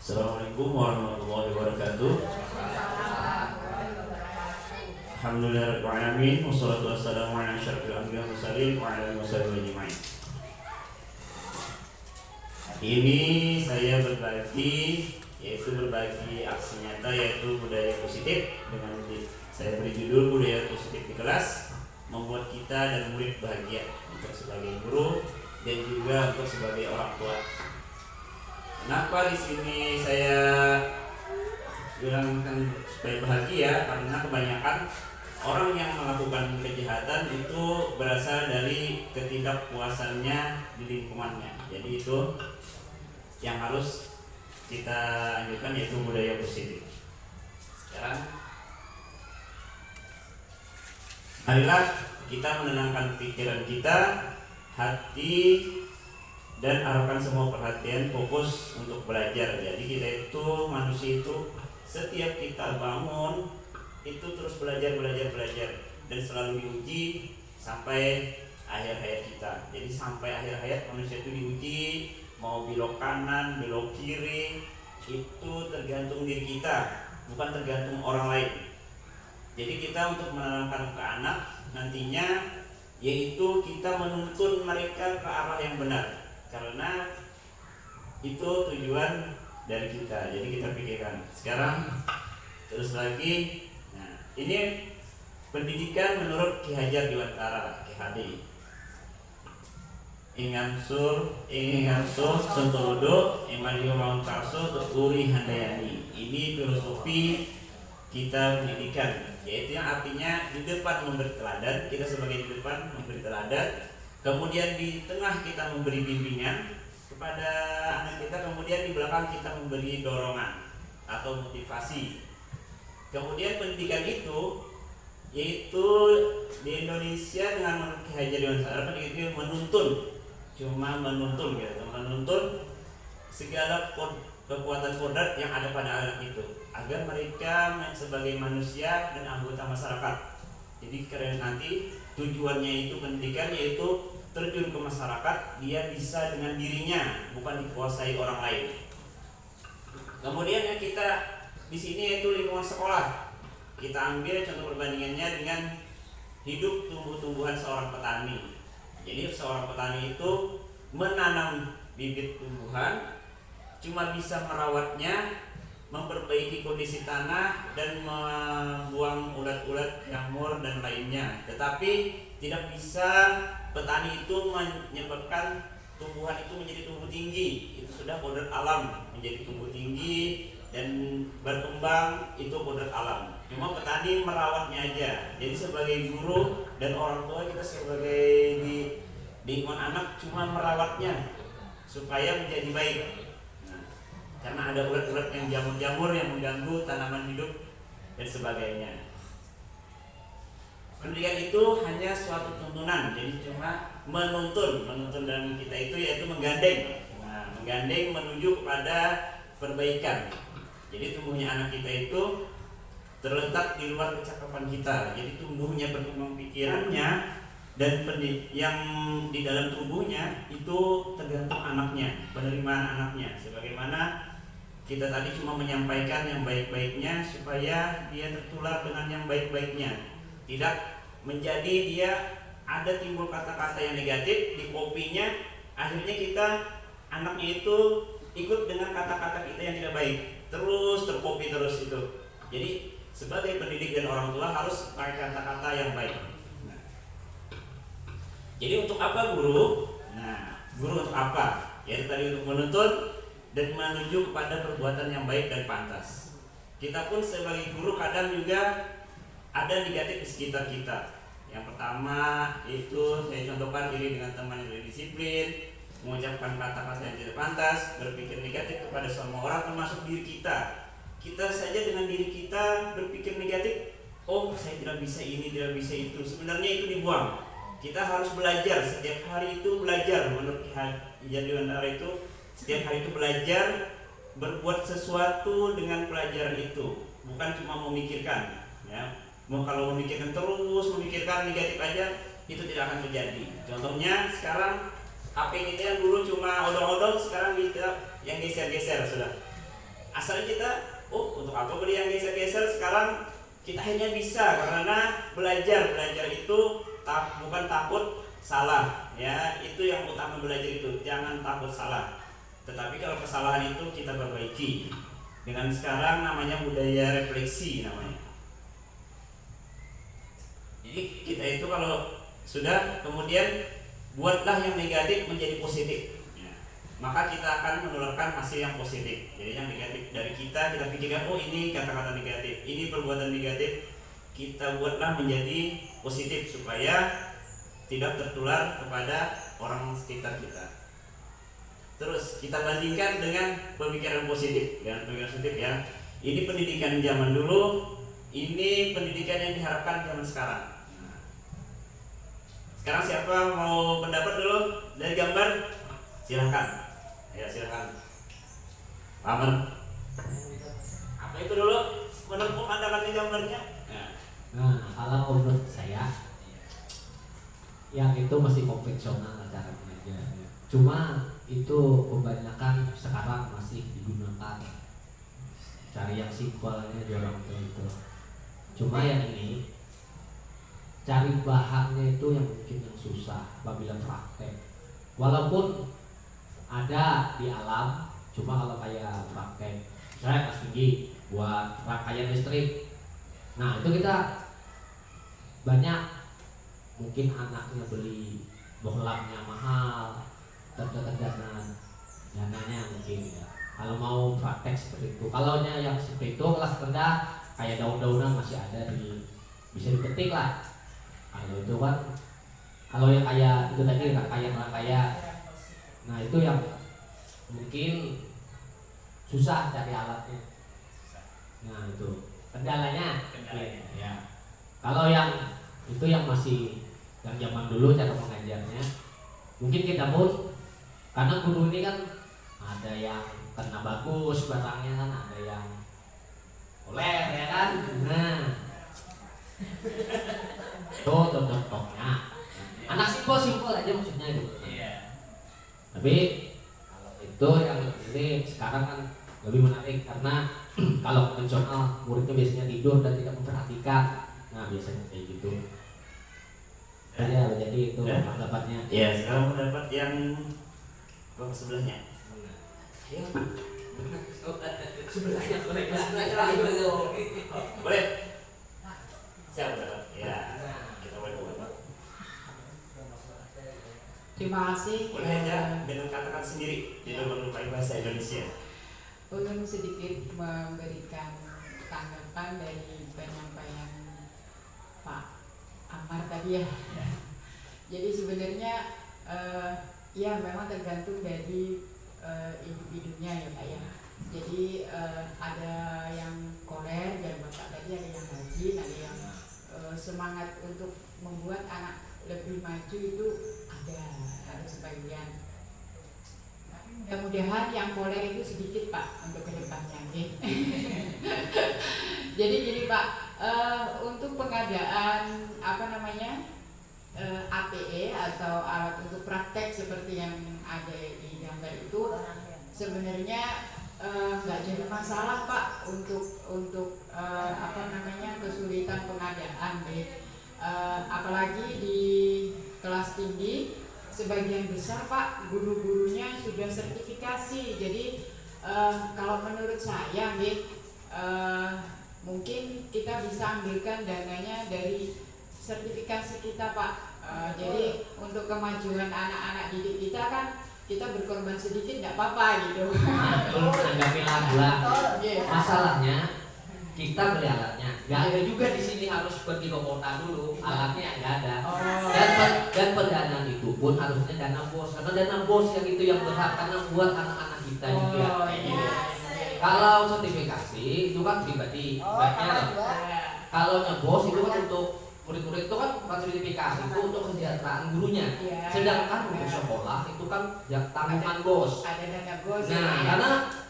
Assalamualaikum warahmatullahi wabarakatuh. Alhamdulillahirabbil alamin wassalatu wassalamu ala asyrofil anbiya'i wal mursalin wa ala alihi wasallam ajmain. Hari ini saya berbagi aksi nyata yaitu budaya positif dengan saya beri judul budaya positif di kelas membuat kita dan murid bahagia untuk sebagai guru dan juga untuk sebagai orang tua. Kenapa di sini saya bilangkan supaya bahagia? Karena kebanyakan orang yang melakukan kejahatan itu berasal dari ketidakpuasannya di lingkungannya. Jadi itu yang harus kita anjurkan yaitu budaya positif. Sekarang marilah kita menenangkan pikiran kita, hati, dan arahkan semua perhatian fokus untuk belajar. Jadi kita itu manusia itu setiap kita bangun itu terus belajar dan selalu diuji sampai akhir hayat kita. Jadi sampai akhir hayat manusia itu diuji, mau belok kanan, belok kiri itu tergantung diri kita, bukan tergantung orang lain. Jadi kita untuk menanamkan ke anak nantinya yaitu kita menuntun mereka ke arah yang benar. Karena itu tujuan dari kita. Jadi kita pikirkan. Sekarang terus lagi. Nah, ini pendidikan menurut Ki Hajar Dewantara, Ki HD. Ingansur, Sontolodo, Emadio Maunkarso, Uri Handayani. Ini filosofi kita pendidikan, yaitu yang artinya di depan memberi teladan. Kita sebagai di depan memberi teladan. Kemudian di tengah kita memberi bimbingan kepada anak kita, kemudian di belakang kita memberi dorongan atau motivasi. Kemudian pendidikan itu yaitu di Indonesia dengan menurut Ki Hajar Dewantara pendidikan itu menuntun segala kekuatan kodrat yang ada pada anak itu agar mereka sebagai manusia dan anggota masyarakat. Jadi karena nanti tujuannya itu pendidikan yaitu terjun ke masyarakat, dia bisa dengan dirinya, bukan dikuasai orang lain. Kemudian yang kita di sini yaitu lingkungan sekolah. Kita ambil contoh perbandingannya dengan hidup tumbuh-tumbuhan seorang petani. Jadi seorang petani itu menanam bibit tumbuhan, cuma bisa merawatnya, memperbaiki kondisi tanah dan membuang ulat-ulat, jamur dan lainnya. Tetapi tidak bisa petani itu menyebabkan tumbuhan itu menjadi tumbuh tinggi. Itu sudah kodrat alam, menjadi tumbuh tinggi dan berkembang itu kodrat alam. Cuma petani merawatnya aja. Jadi sebagai guru dan orang tua kita sebagai di lingkungan anak cuma merawatnya supaya menjadi baik. Karena ada ulat-ulat yang jamur-jamur yang mengganggu tanaman hidup dan sebagainya. Pendidikan itu hanya suatu tuntunan, jadi cuma menuntun dalam kita itu yaitu menggandeng. Menggandeng menuju kepada perbaikan. Jadi tumbuhnya anak kita itu terletak di luar kecakapan kita. Jadi tumbuhnya berkembang pikirannya dan yang di dalam tubuhnya itu tergantung anaknya, penerimaan anaknya. Sebagaimana kita tadi cuma menyampaikan yang baik-baiknya supaya dia tertular dengan yang baik-baiknya. Tidak menjadi dia ada timbul kata-kata yang negatif di kopinya, akhirnya kita anaknya itu ikut dengan kata-kata kita yang tidak baik, terus terkopi terus itu. Jadi sebagai pendidik dan orang tua harus pakai kata-kata yang baik. Jadi untuk apa guru? Guru untuk apa? Yaitu tadi untuk menuntun dan menuju kepada perbuatan yang baik dan pantas. Kita pun sebagai guru kadang juga ada negatif di sekitar kita. Yang pertama itu saya contohkan diri dengan teman yang tidak disiplin, mengucapkan kata-kata yang tidak pantas, berpikir negatif kepada semua orang termasuk diri kita. Kita saja dengan diri kita berpikir negatif, oh saya tidak bisa ini, tidak bisa itu. Sebenarnya itu dibuang. Kita harus belajar, setiap hari itu belajar. Menurut Ki Hajar Dewantara itu setiap hari itu belajar berbuat sesuatu dengan pelajaran itu, bukan cuma memikirkan. Ya, kalau memikirkan terus, memikirkan negatif aja, itu tidak akan terjadi. Contohnya sekarang HP kita yang dulu cuma odong-odong, sekarang kita yang geser-geser sudah. Asal kita, untuk apa beli yang geser-geser? Sekarang kita hanya bisa karena belajar itu bukan takut salah, ya. Itu yang utama belajar itu, jangan takut salah. Tetapi kalau kesalahan itu kita perbaiki dengan sekarang namanya budaya refleksi namanya. Jadi kita itu kalau sudah kemudian buatlah yang negatif menjadi positif, ya. Maka kita akan menularkan hasil yang positif. Jadi yang negatif dari kita pikirkan, ini kata-kata negatif, ini perbuatan negatif, kita buatlah menjadi positif supaya tidak tertular kepada orang sekitar kita. Terus kita bandingkan dengan pemikiran positif, ya. Ini pendidikan zaman dulu, ini pendidikan yang diharapkan zaman sekarang. Sekarang siapa mau pendapat dulu dari gambar? Silahkan. Ya, silahkan. Paman. Apa itu dulu? Menurut pandangan gambarnya? Nah, kalau menurut saya, yang itu masih konvensional cara mengajar. Cuma itu kebanyakan sekarang masih digunakan, cari yang simpelnya di orang tua itu. Cuma yang ini cari bahannya itu yang mungkin yang susah apabila praktek. Walaupun ada di alam, cuma kalau kayak praktek, saya kelas tinggi buat rangkaian listrik. Nah itu kita banyak, mungkin anaknya beli bohlamnya mahal, terdekat dananya mungkin ya. Kalau mau praktek seperti itu, kalau yang seperti itu kelas rendah kayak daun-daunan masih ada bisa dipetik lah. Kalau itu kan, kalau yang kayak itu tadi rangkaian, nah itu yang mungkin susah cari alatnya. Nah itu kendalanya. Ya. Kalau yang itu yang masih yang zaman dulu cara mengajarnya, mungkin kita pun karena guru ini kan ada yang kena bagus barangnya kan, ada yang oleh ya kan. Nah itu contohnya anak simpel aja maksudnya gitu. Tapi kalau itu yang ini sekarang kan lebih menarik karena kalau konvensional muridnya biasanya tidur dan tidak memperhatikan. Nah biasanya kayak gitu. Jadi itu pendapatnya. Ya, sekarang pendapat yang sebelahnya. Ayo. Sebelahnya boleh. Siapa pendapat? Ya, kita boleh. Terima kasih. Boleh aja dengan kata-kata sendiri, tidak melupai bahasa Indonesia. Ulun sedikit memberikan tanggapan dari penyampaian Pak Amar tadi ya. Jadi sebenarnya ya memang tergantung dari individunya ya Pak ya. Jadi ada yang koler dan Bapak tadi, ada yang rajin, ada yang semangat untuk membuat anak lebih maju itu ada sebagian. Mudah-mudahan yang koler itu sedikit Pak untuk kedepannya. Jadi gini Pak, untuk pengadaan APE atau alat untuk praktek seperti yang ada di gambar itu sebenarnya nggak jadi masalah Pak untuk kesulitan pengadaan apalagi di kelas tinggi sebagian besar Pak guru-gurunya sudah sertifikasi. Jadi kalau menurut saya mungkin kita bisa ambilkan dananya dari sertifikasi kita Pak. Jadi untuk kemajuan anak-anak didik kita kan kita berkorban sedikit tidak apa-apa gitu. Anggapilah gula. Masalahnya kita beli alatnya, nggak ada juga di sini, harus pergi ke kota dulu, alatnya nggak ada. Dan pendanaan itu pun harusnya dana bos, karena dana bos yang itu yang berhak karena buat anak-anak kita juga. Kalau sertifikasi itu kan pribadi, kalau bos itu kan untuk murid-murid itu kan bukan sertifikasi, itu untuk kesejahteraan gurunya. Sedangkan untuk sekolah itu kan tanggungan bos. Ada dana bos.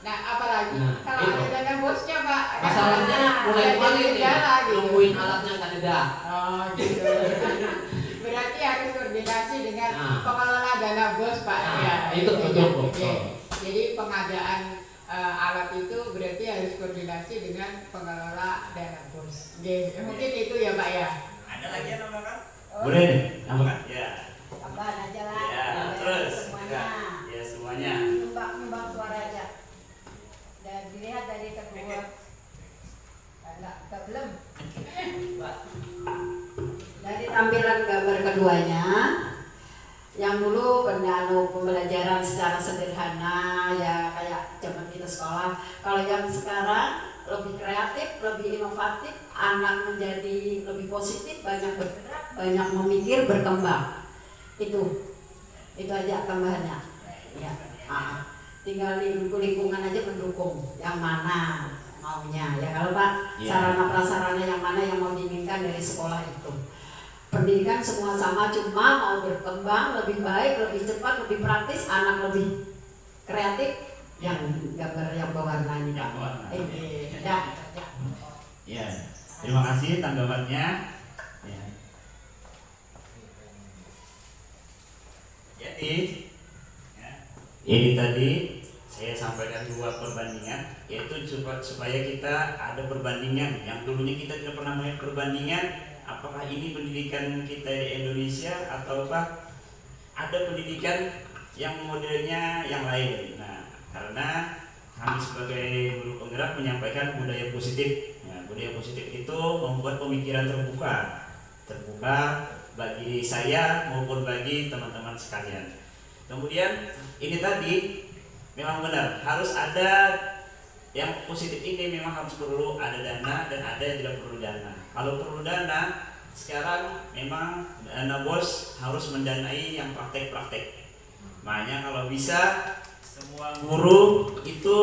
Nah, apalagi kalau ada dana bosnya Pak. Masalahnya mulai kemarin nih, nungguin alatnya nggak ada. Oh gitu. Berarti harus koordinasi dengan pengelola dana bos Pak. Itu betul. Jadi pengadaan alat itu berarti harus koordinasi dengan pengelola dana bos. Mungkin itu ya Pak ya. Ada lagi yang nambahkan? Boleh nih, Nambahkan? Ya. Tambahan aja lah. Ya, terus. Semuanya. Ya, semuanya. Nyumbang suara aja. Dan dilihat dari kedua. Enggak belum. Dari tampilan gambar keduanya, yang dulu pembelajaran secara sederhana ya kayak zaman kita sekolah. Kalau yang sekarang lebih kreatif, lebih inovatif, anak menjadi lebih positif, banyak bergerak, banyak memikir, berkembang. Itu aja tambahannya. Ya, tinggal lingkungan aja mendukung yang mana maunya. Ya kalau Pak, sarana prasarana yang mana yang mau diinginkan dari sekolah itu. Pendidikan semua sama, cuma mau berkembang lebih baik, lebih cepat, lebih praktis, anak lebih kreatif. Yang gambar yang berwarna ini Pak. Ya, terima kasih tanggapannya. Ya. Jadi, ya, ini tadi saya sampaikan dua perbandingan, yaitu supaya kita ada perbandingan. Yang dulunya kita tidak pernah melihat perbandingan, apakah ini pendidikan kita di Indonesia ataukah ada pendidikan yang modelnya yang lain. Nah, karena kami sebagai guru penggerak menyampaikan budaya positif. Nah, budaya positif itu membuat pemikiran terbuka bagi saya maupun bagi teman-teman sekalian. Kemudian ini tadi memang benar, harus ada yang positif ini memang harus perlu ada dana dan ada yang tidak perlu dana. Kalau perlu dana, sekarang memang dana bos harus mendanai yang praktek-praktek. Makanya kalau bisa semua guru itu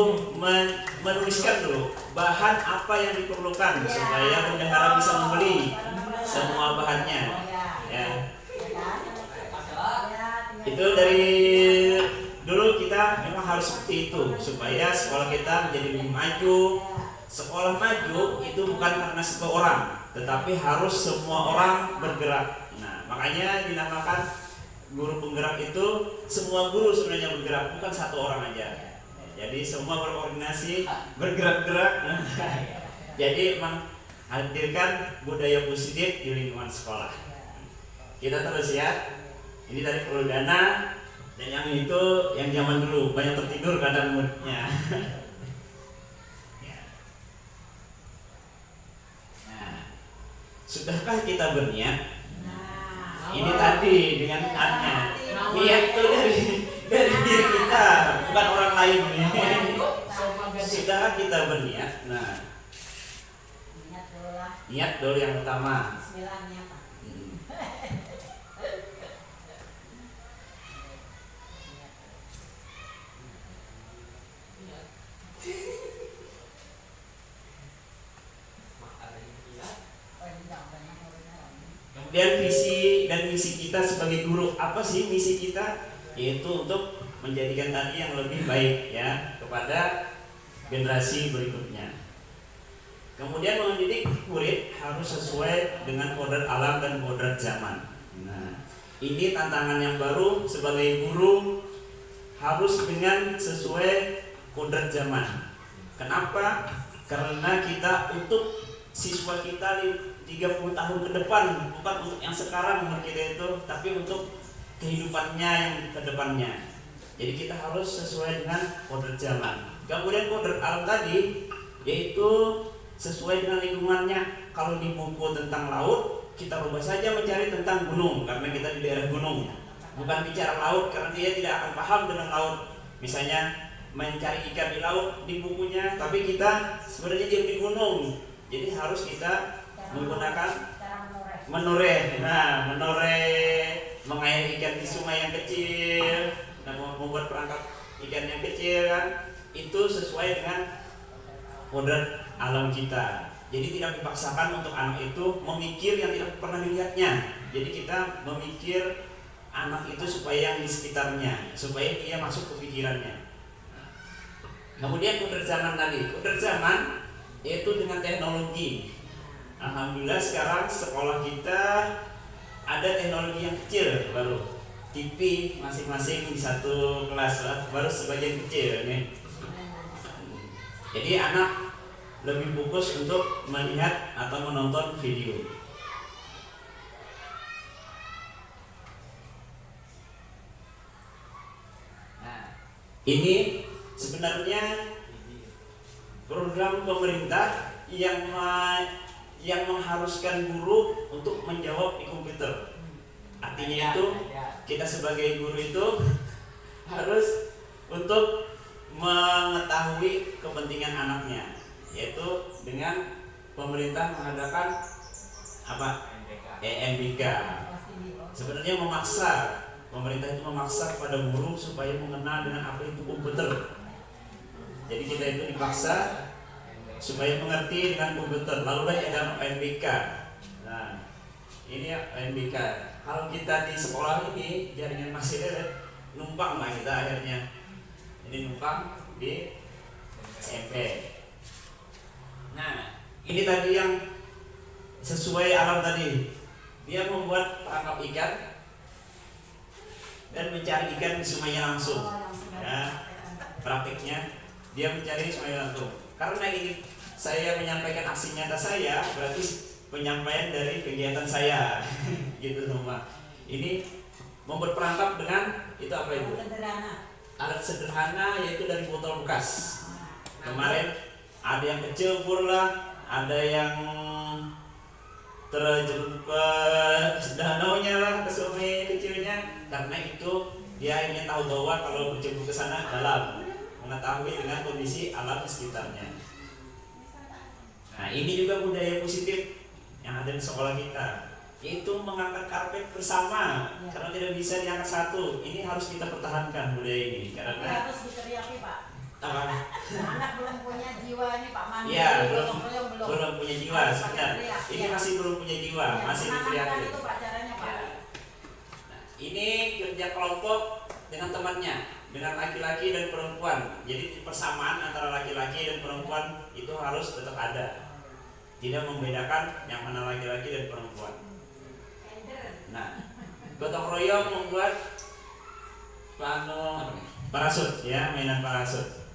menuliskan dulu bahan apa yang diperlukan supaya bendahara bisa membeli semua bahannya. Ya. Itu dari dulu kita memang harus seperti itu supaya sekolah kita menjadi lebih maju. Sekolah maju itu bukan karena satu orang, tetapi harus semua orang bergerak. Nah, makanya dinamakan guru penggerak itu semua guru sebenarnya bergerak, bukan satu orang aja. Jadi semua berkoordinasi, bergerak-gerak. Jadi memang hadirkan budaya positif di lingkungan sekolah. Kita terus ya. Ini tadi perlu dana, dan yang itu yang zaman dulu banyak tertidur kadang moodnya. Nah, sudahkah kita berniat? Ini tadi dengan niatnya. Niat itu dari diri kita, bukan orang lain. Sudahkah kita berniat? Nah, niat dulu yang utama. Bismillahirrahmanirrahim. Kemudian visi dan misi kita sebagai guru, apa sih misi kita? Yaitu untuk menjadikan tadi yang lebih baik ya kepada generasi berikutnya. Kemudian mendidik murid harus sesuai dengan kodrat alam dan kodrat zaman. Nah, ini tantangan yang baru sebagai guru, harus dengan sesuai kodrat zaman. Kenapa? Karena kita untuk siswa kita 30 tahun ke depan, bukan untuk yang sekarang umur kita itu, tapi untuk kehidupannya yang ke depannya. Jadi kita harus sesuai dengan kodrat zaman. Kemudian kodrat alam tadi, yaitu sesuai dengan lingkungannya. Kalau di buku tentang laut, kita rubah saja mencari tentang gunung, karena kita di daerah gunung. Bukan bicara laut, karena dia tidak akan paham dengan laut. Misalnya mencari ikan di laut di bukunya, tapi kita sebenarnya diam di gunung. Jadi harus kita menggunakan menoreh. Nah, menoreh, mengairi ikan di sungai yang kecil, dan membuat perangkap ikan yang kecil kan, itu sesuai dengan kodrat alam kita. Jadi tidak dipaksakan untuk anak itu memikir yang tidak pernah dilihatnya. Jadi kita memikir anak itu supaya yang di sekitarnya, supaya dia masuk ke pikirannya. Kemudian kodrat zaman tadi, kodrat zaman yaitu dengan teknologi. Alhamdulillah sekarang sekolah kita ada teknologi yang kecil baru, TV masing-masing di satu kelas baru sebagian kecil nih. Jadi anak lebih fokus untuk melihat atau menonton video. Nah, ini sebenarnya program pemerintah yang mengharuskan guru untuk menjawab di komputer. Artinya itu kita sebagai guru itu harus untuk mengetahui kepentingan anaknya, yaitu dengan pemerintah mengadakan apa? EMBK. Sebenarnya pemerintah itu memaksa kepada guru supaya mengenal dengan apa itu komputer. Jadi kita itu dipaksa supaya mengerti dengan komputer. Lalu ada EMBK. Nah, ini ya EMBK. Kalau kita di sekolah ini jaringan masih numpang lah kita akhirnya. Ini numpang di SMP. Nah, ini tadi yang sesuai alam tadi. Dia membuat perangkap ikan dan mencari ikan di sungainya langsung. Ya, praktiknya dia mencari sungainya langsung. Karena ini saya menyampaikan aksi nyata saya, berarti penyampaian dari kegiatan saya. Gitu semua. Ini membuat perangkap dengan itu apa itu? Alat sederhana, yaitu dari botol bekas. Kemarin ada yang kecebur lah, ada yang terjebak ke danaunya lah, ke sungai kecilnya. Karena itu dia ingin tahu bahwa kalau berjebur ke sana dalam, mengetahui dengan kondisi alam sekitarnya. Nah, ini juga budaya positif yang ada di sekolah kita, yaitu mengangkat karpet bersama. Karena tidak bisa diangkat satu. Ini harus kita pertahankan budaya ini. Karena harus diteriaki, Pak. apa? Anak belum punya jiwa ini, Pak Mandi. Iya, belum punya jiwa. Sebenarnya ini masih belum punya jiwa, masih diteriaki. Itu Pak caranya, Pak. Nah, ini kerja kelompok dengan temannya, dengan laki-laki dan perempuan. Jadi persamaan antara laki-laki dan perempuan itu harus tetap ada. Tidak membedakan yang mana laki-laki dan perempuan. Nah, gotong royong membuat parasut, ya, mainan parasut.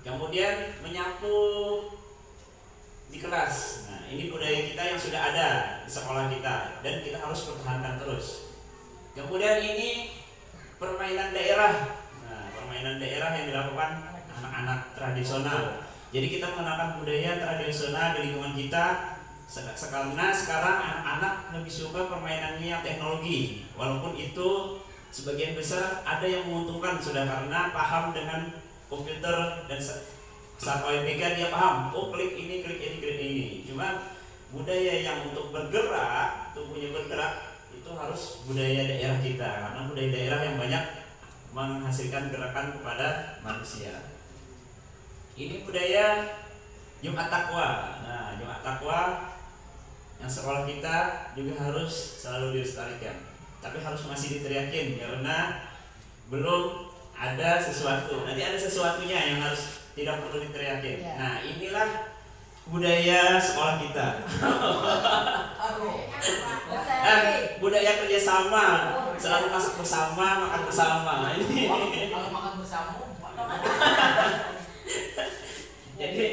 Kemudian menyapu di kelas. Nah, ini budaya kita yang sudah ada di sekolah kita dan kita harus pertahankan terus. Kemudian ini permainan daerah. Nah, permainan daerah yang dilakukan anak-anak tradisional. Jadi kita mengenalkan budaya tradisional di lingkungan kita. Karena sekarang anak-anak lebih suka permainannya yang teknologi, walaupun itu sebagian besar ada yang menguntungkan sudah karena paham dengan komputer dan saat OMBK dia paham, oh klik ini, klik ini, klik ini. Cuma budaya yang untuk bergerak, tubuhnya bergerak itu harus budaya daerah kita, karena budaya daerah yang banyak menghasilkan gerakan kepada manusia. Ini budaya Jumat Takwa. Nah, Jumat Takwa yang sekolah kita juga harus selalu dilestarikan, tapi harus masih diteriakin karena belum ada sesuatu. Nanti ada sesuatunya yang harus tidak perlu diteriakin. Ya. Nah, inilah budaya sekolah kita. Budaya kerjasama, selalu masak bersama, makan bersama. Ini Kalau makan bersama, jadi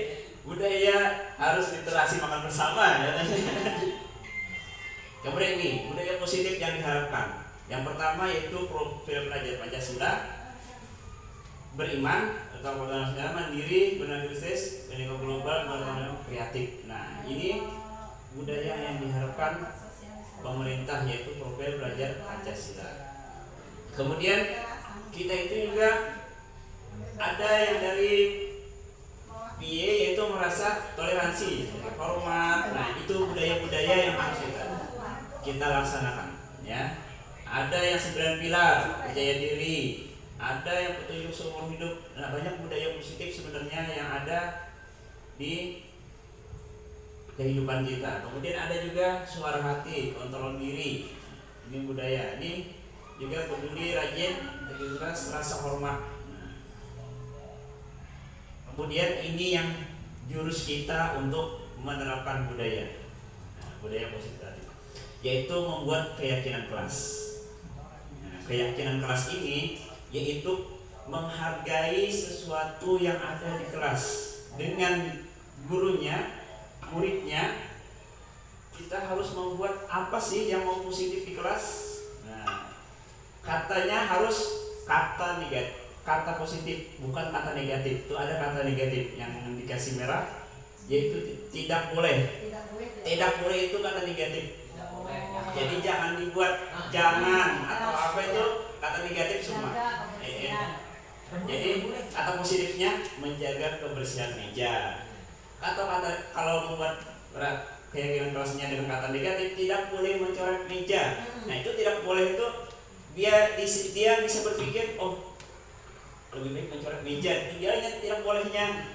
budaya harus literasi makan bersama ya. Kemudian ini budaya positif yang diharapkan. Yang pertama yaitu profil pelajar Pancasila, beriman atau bernegara mandiri, bernegosiasi, bernegosiasi global, bernegosiasi kreatif. Nah, ini budaya yang diharapkan pemerintah, yaitu profil pelajar Pancasila. Kemudian kita itu juga ada yang dari PIE, yaitu merasa toleransi, hormat. Nah, itu budaya-budaya yang harus kita laksanakan, ya. Ada yang 9 pilar, percaya diri, ada yang petunjuk seumur hidup. Nah, banyak budaya positif sebenarnya yang ada di kehidupan kita. Kemudian ada juga suara hati, kontrol diri. Ini budaya. Ini juga peduli, rajin, dan juga rasa hormat. Kemudian ini yang jurus kita untuk menerapkan budaya, budaya positif tadi, yaitu membuat keyakinan kelas. Nah, keyakinan kelas ini yaitu menghargai sesuatu yang ada di kelas dengan gurunya, muridnya. Kita harus membuat apa sih yang mau positif di kelas? Nah, katanya harus kata negatif, kata positif, bukan kata negatif. Itu ada kata negatif yang dikasih merah, yaitu tidak boleh. Tidak boleh itu kata negatif. Jadi jangan dibuat jangan atau apa itu kata negatif semua. Jadi kata positifnya menjaga kebersihan meja. Kata-kata kalau membuat keyakinan kelasnya dengan kata negatif, tidak boleh mencoret meja. Nah itu tidak boleh itu dia bisa berpikir, oh lebih baik mencoret meja. Dia tidak bolehnya.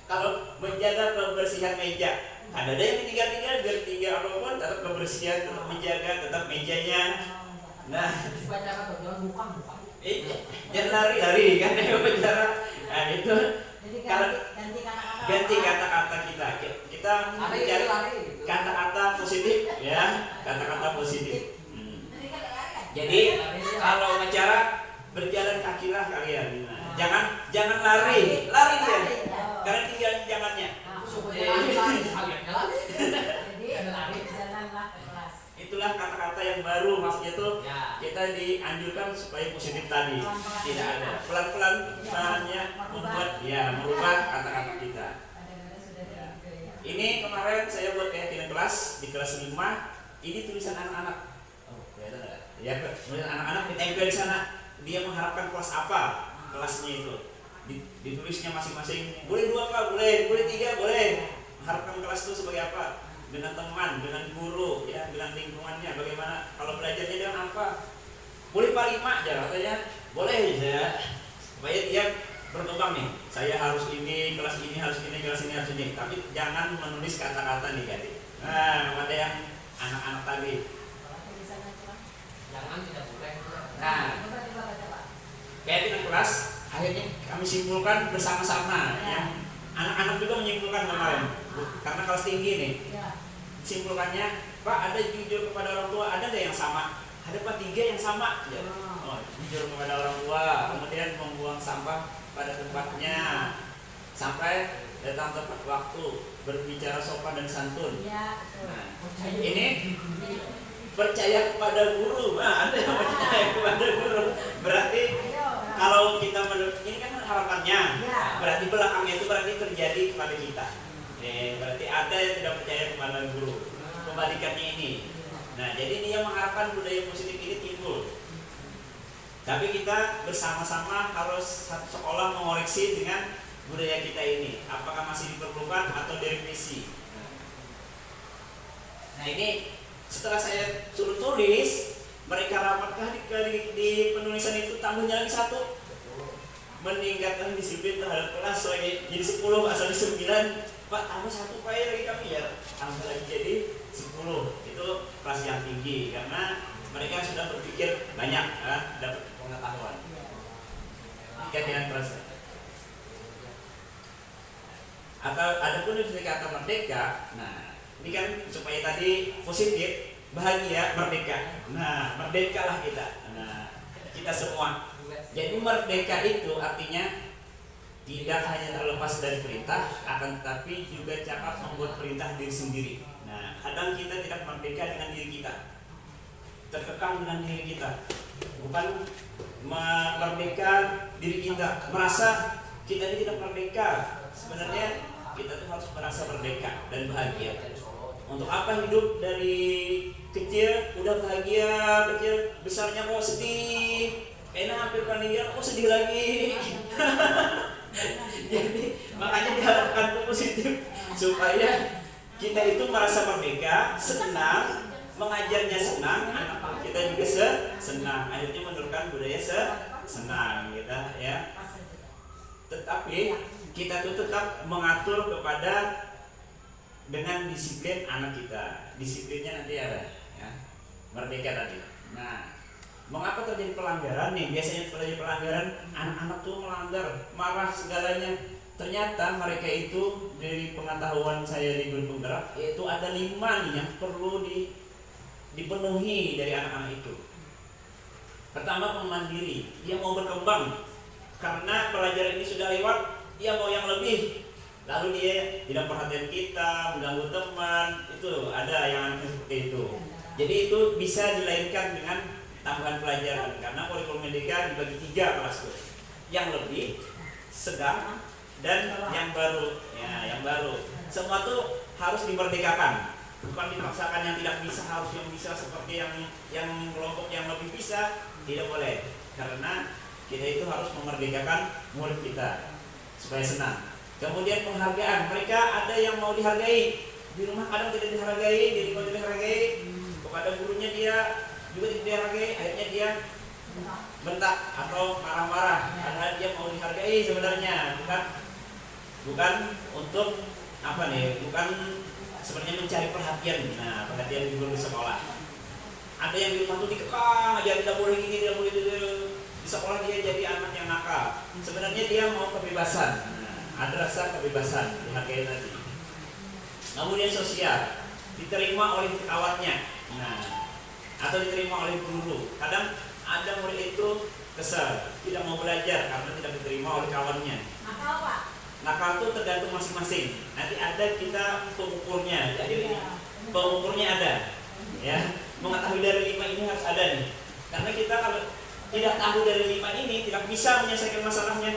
Kalau menjaga kebersihan meja, ada yang tiga biar tiga apapun tetap kebersihan, tetap menjaga, tetap mejanya. Nah, jangan lari kan bicara. Nah itu kalau ganti kata-kata kita mencari kata-kata positif ya, kata-kata positif. Jadi kalau bicara berjalan kakilah kalian. Jangan lari dia. Karena tinggal jangannya. Itulah kata-kata yang baru, maksudnya tuh kita dianjurkan supaya positif tadi. Tidak ada pelan-pelan bahannya merubah kata-kata kita. Ini kemarin saya buat keyakinan kelas di kelas 5. Ini tulisan anak-anak. Oh, kelihatan enggak? Ya, tulisan anak-anak ditempel di sana. Dia mengharapkan kelas apa? Kelasnya itu. Ditulisnya masing-masing. Boleh 2 Pak, boleh 3, boleh. Mengharapkan kelas itu sebagai apa? Dengan teman, dengan guru, ya, dengan lingkungannya. Bagaimana kalau belajarnya dengan apa? Boleh Pak 5 aja katanya. Boleh ya. Supaya dia berkembang nih. Saya harus ini, kelas ini harus ini, kelas ini harus ini. Tapi jangan menulis kata-kata negatif. Nah, ada yang anak-anak tadi. Jangan, tidak boleh. Nah, keyakinan kelas akhirnya kami simpulkan bersama-sama. Yang anak-anak juga menyimpulkan kemarin. Karena kelas tinggi nih. Simpulkannya, Pak, ada jujur kepada orang tua, ada nggak yang sama? Ada Pak 3 yang sama. Ya. Oh, jujur kepada orang tua, kemudian membuang sampah pada tempatnya, sampai datang tepat waktu, berbicara sopan dan santun. Nah, ini percaya kepada guru. Nah, ada yang percaya kepada guru. Berarti kalau kita ini kan harapannya, berarti belakangnya itu berarti terjadi kepada kita. Berarti ada yang tidak percaya kepada guru. Kebalikannya ini. Nah, jadi ini yang mengharapkan budaya positif ini timbul. Tapi kita bersama-sama harus satu sekolah mengoreksi dengan budaya kita ini. Apakah masih diperlukan atau direvisi? Nah ini setelah saya suruh tulis, mereka rapatkah di penulisan itu tambahnya lagi 1. Meningkatkan disiplin terhadap kelas lagi jadi 10 asal 9. Pak tambah 1 Pak ya lagi kami ya. Tambah lagi jadi 10. Itu kelas yang tinggi karena mereka sudah berpikir banyak, dapat pengetahuan. Keyakinan kelas. Atau ada pun dari kata merdeka. Nah, ini kan supaya tadi positif, bahagia, merdeka. Nah, merdekalah kita. Nah, kita semua. Jadi merdeka itu artinya tidak hanya terlepas dari perintah, akan tetapi juga cakap membuat perintah diri sendiri. Nah, kadang kita tidak merdeka dengan diri kita, terkekang dengan diri kita, bukan merdeka diri kita, merasa kita ini tidak merdeka. Sebenarnya kita tuh harus merasa merdeka dan bahagia. Untuk apa hidup dari kecil udah bahagia, kecil besarnya kok sedih, kayaknya hampir meninggal kok sedih lagi. Jadi makanya diharapkan positif supaya kita itu merasa merdeka, senang, mengajarnya senang, anak kita juga senang. Akhirnya menurunkan budaya senang gitu ya. Tetapi kita tuh tetap mengatur kepada dengan disiplin anak kita. Disiplinnya nanti ada ya. Merdeka tadi. Nah, mengapa terjadi pelanggaran nih? Biasanya terjadi pelanggaran, anak-anak tuh melanggar, marah segalanya. Ternyata mereka itu dari pengetahuan saya di guru penggerak, yaitu ada 5 nih yang perlu dipenuhi dari anak-anak itu. Pertama, pemandiri. Dia mau berkembang, karena pelajaran ini sudah lewat, dia mau yang lebih. Lalu dia tidak perhatian kita, mengganggu teman, itu ada yang seperti itu. Jadi itu bisa dilainkan dengan tambahan pelajaran, karena kurikulum merdeka dibagi 3 kelas, yang lebih, sedang, dan yang baru. Ya, yang baru. Semua tuh harus dimerdekakan, bukan dipaksakan. Yang tidak bisa harus yang bisa, seperti yang kelompok yang lebih bisa, tidak boleh. Karena kita itu harus memerdekakan murid kita supaya senang. Kemudian penghargaan, mereka ada yang mau dihargai, di rumah kadang tidak dihargai, di rumah tidak dihargai, kepada gurunya dia juga tidak dihargai, akhirnya dia bentak atau marah-marah. Karena dia mau dihargai sebenarnya, bukan untuk apa nih, bukan sebenarnya mencari perhatian. Nah, perhatian di guru di sekolah. Ada yang di rumah tuh dikekang aja, tidak boleh gini, tidak boleh gitu. Di sekolah dia jadi anak yang nakal. Sebenarnya dia mau kebebasan. Ada rasa kebebasan, dihargai tadi. Kemudian sosial, diterima oleh kawannya, atau diterima oleh guru. Kadang ada murid itu kesal, tidak mau belajar karena tidak diterima oleh kawannya. Nakal Pak. Nakal itu tergantung masing-masing. Nanti ada kita pengukurnya. Jadi pengukurnya ada, ya. Mengetahui dari 5 ini harus ada nih. Karena kita kalau tidak tahu dari 5 ini tidak bisa menyelesaikan masalahnya.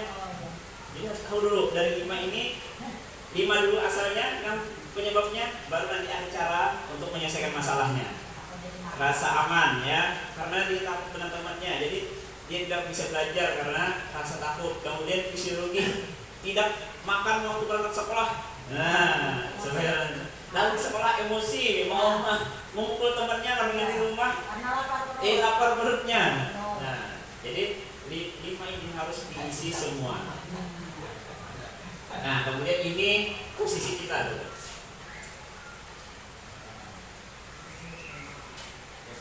Jadi harus tahu dulu dari 5 ini, 5 dulu asalnya, yang penyebabnya, baru nanti ada cara untuk menyelesaikan masalahnya. Rasa aman, ya, karena dia takut dengan temannya, jadi dia tidak bisa belajar karena rasa takut. Kemudian fisiologi, tidak makan waktu berangkat sekolah. Nah, sebenarnya lalu di sekolah emosi, mau memukul temannya karena di rumah lapar perutnya. Nah, jadi 5 ini harus diisi semua. Nah, kemudian ini posisi kita dulu.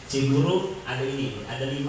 Si guru ada ini, ada 5.